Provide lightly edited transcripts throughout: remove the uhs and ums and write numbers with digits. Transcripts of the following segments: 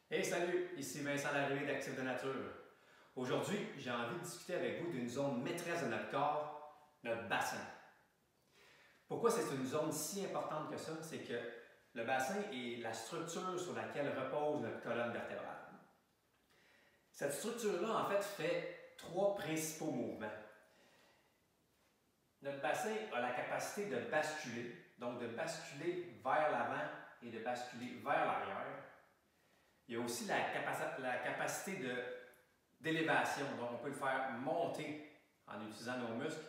Hey salut, ici Vincent Larrivée d'Actif de Nature. Aujourd'hui, j'ai envie de discuter avec vous d'une zone maîtresse de notre corps, notre bassin. Pourquoi c'est une zone si importante que ça? C'est que le bassin est la structure sur laquelle repose notre colonne vertébrale. Cette structure-là, en fait trois principaux mouvements. Notre bassin a la capacité de basculer, donc de basculer vers l'avant et de basculer vers l'arrière. Il y a aussi la capacité d'élévation, donc on peut le faire monter en utilisant nos muscles.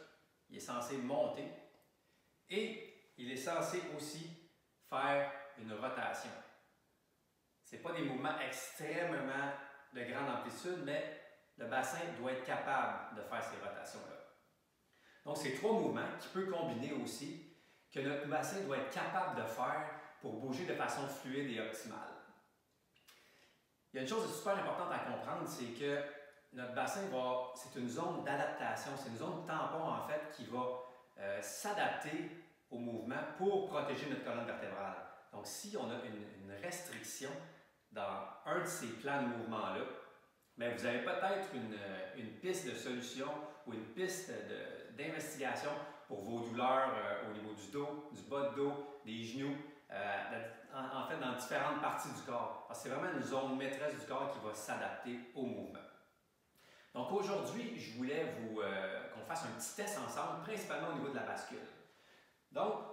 Il est censé monter et il est censé aussi faire une rotation. Ce n'est pas des mouvements extrêmement de grande amplitude, mais le bassin doit être capable de faire ces rotations-là. Donc, c'est trois mouvements qui peuvent combiner aussi, que notre bassin doit être capable de faire pour bouger de façon fluide et optimale. Il y a une chose super importante à comprendre, c'est que notre bassin c'est une zone d'adaptation, c'est une zone tampon en fait qui va s'adapter au mouvement pour protéger notre colonne vertébrale. Donc, si on a une restriction dans un de ces plans de mouvement-là, bien, vous avez peut-être une piste de solution ou une piste d'investigation pour vos douleurs au niveau du dos, du bas de dos, des genoux, en fait dans différentes parties du corps. Parce que c'est vraiment une zone maîtresse du corps qui va s'adapter au mouvement. Donc aujourd'hui, je voulais qu'on fasse un petit test ensemble, principalement au niveau de la bascule. Donc,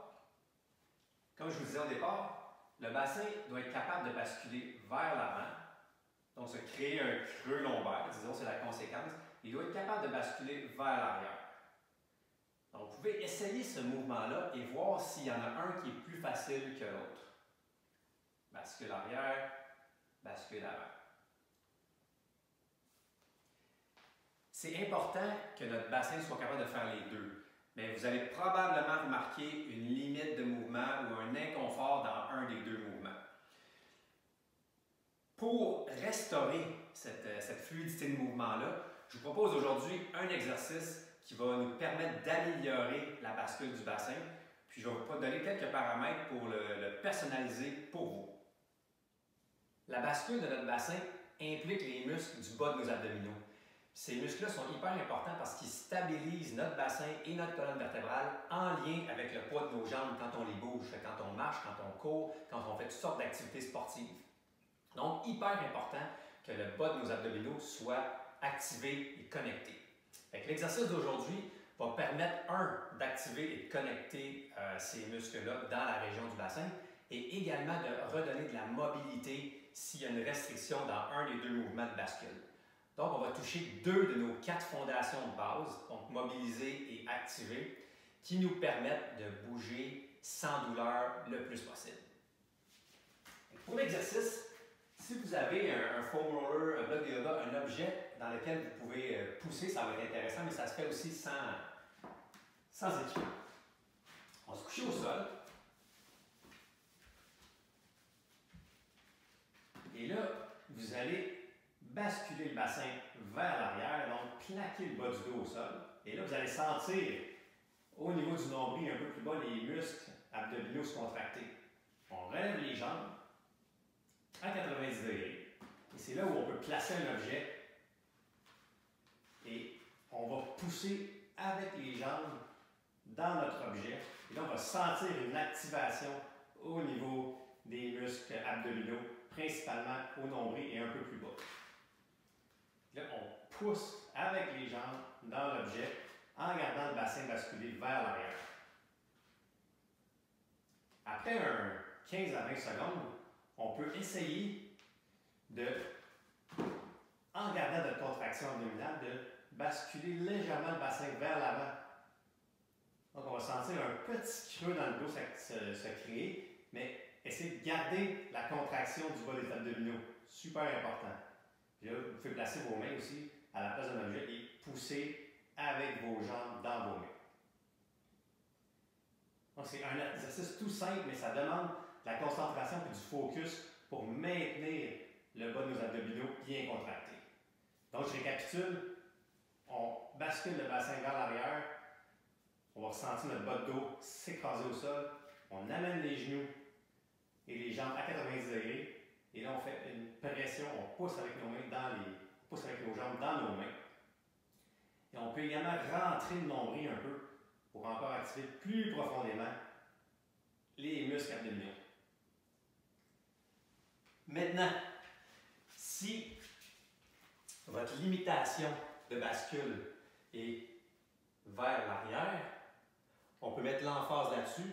comme je vous disais au départ, le bassin doit être capable de basculer vers l'avant. Donc, se créer un creux lombaire, disons, c'est la conséquence. Il doit être capable de basculer vers l'arrière. Donc, vous pouvez essayer ce mouvement-là et voir s'il y en a un qui est plus facile que l'autre. Bascule arrière, bascule avant. C'est important que notre bassin soit capable de faire les deux. Mais vous allez probablement remarquer une limite de mouvement ou un inconfort dans un des deux mouvements. Pour restaurer cette fluidité de mouvement-là, je vous propose aujourd'hui un exercice qui va nous permettre d'améliorer la bascule du bassin. Puis je vais vous donner quelques paramètres pour le personnaliser pour vous. La bascule de notre bassin implique les muscles du bas de nos abdominaux. Ces muscles-là sont hyper importants parce qu'ils stabilisent notre bassin et notre colonne vertébrale en lien avec le poids de nos jambes quand on les bouge, quand on marche, quand on court, quand on fait toutes sortes d'activités sportives. Donc, hyper important que le bas de nos abdominaux soit activé et connecté. L'exercice d'aujourd'hui va permettre, d'activer et de connecter ces muscles-là dans la région du bassin et également de redonner de la mobilité s'il y a une restriction dans un des deux mouvements de bascule. Donc, on va toucher deux de nos 4 fondations de base, donc mobiliser et activer, qui nous permettent de bouger sans douleur le plus possible. Pour l'exercice, si vous avez un foam roller, un bloc de yoga, un objet dans lequel vous pouvez pousser, ça va être intéressant, mais ça se fait aussi sans équipement. On va se coucher au sol. Et là, vous allez basculer le bassin vers l'arrière, donc plaquer le bas du dos au sol. Et là, vous allez sentir au niveau du nombril, un peu plus bas, les muscles abdominaux se contracter. On relève les jambes à 90 degrés. Et c'est là où on peut placer un objet et on va pousser avec les jambes dans notre objet. Et là, on va sentir une activation au niveau des muscles abdominaux, principalement au nombril et un peu plus bas. Là, on pousse avec les jambes dans l'objet en gardant le bassin basculer vers l'arrière. Après 15 à 20 secondes, on peut essayer en gardant notre contraction abdominale, de basculer légèrement le bassin vers l'avant. Donc, on va sentir un petit creux dans le dos se créer, mais essayez de garder la contraction du bas des abdominaux. Super important. Puis là, vous pouvez placer vos mains aussi à la place d'un objet et pousser avec vos jambes dans vos mains. Donc, c'est un exercice tout simple, mais ça demande de la concentration et du focus pour maintenir le bas de nos abdominaux bien contractés. Donc, je récapitule. On bascule le bassin vers l'arrière. On va ressentir notre bas de dos s'écraser au sol. On amène les genoux et les jambes à 90 degrés. Et là, on fait une pression, on pousse avec nos mains on pousse avec nos jambes dans nos mains. Et on peut également rentrer le nombril un peu pour encore activer plus profondément les muscles abdominaux. Maintenant, si votre limitation de bascule est vers l'arrière, on peut mettre l'emphase là-dessus.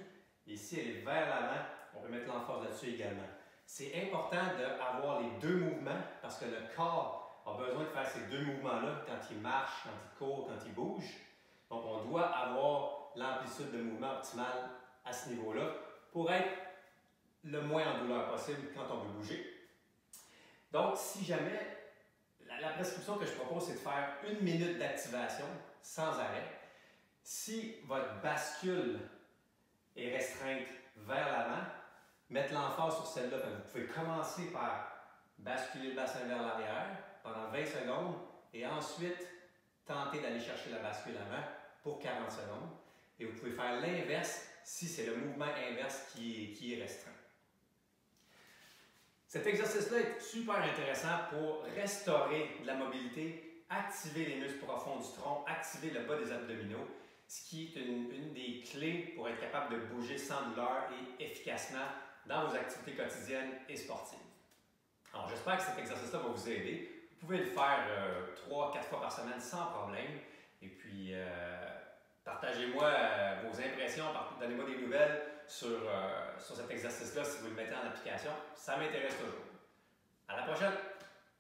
Et si elle est vers l'avant, on peut mettre l'emphase là-dessus également. C'est important d'avoir les deux mouvements parce que le corps a besoin de faire ces deux mouvements-là quand il marche, quand il court, quand il bouge. Donc, on doit avoir l'amplitude de mouvement optimale à ce niveau-là pour être le moins en douleur possible quand on veut bouger. Donc, si jamais, la prescription que je propose, c'est de faire 1 minute d'activation sans arrêt. Si votre bascule est restreinte vers l'avant, mettre l'emphase sur celle-là. Vous pouvez commencer par basculer le bassin vers l'arrière pendant 20 secondes et ensuite tenter d'aller chercher la bascule avant pour 40 secondes. Et vous pouvez faire l'inverse si c'est le mouvement inverse qui est restreint. Cet exercice-là est super intéressant pour restaurer de la mobilité, activer les muscles profonds du tronc, activer le bas des abdominaux, ce qui est une des clés pour être capable de bouger sans douleur et efficacement dans vos activités quotidiennes et sportives. Alors, j'espère que cet exercice-là va vous aider. Vous pouvez le faire 3-4 fois par semaine sans problème. Et puis, partagez-moi vos impressions, donnez-moi des nouvelles sur cet exercice-là si vous le mettez en application. Ça m'intéresse toujours. À la prochaine!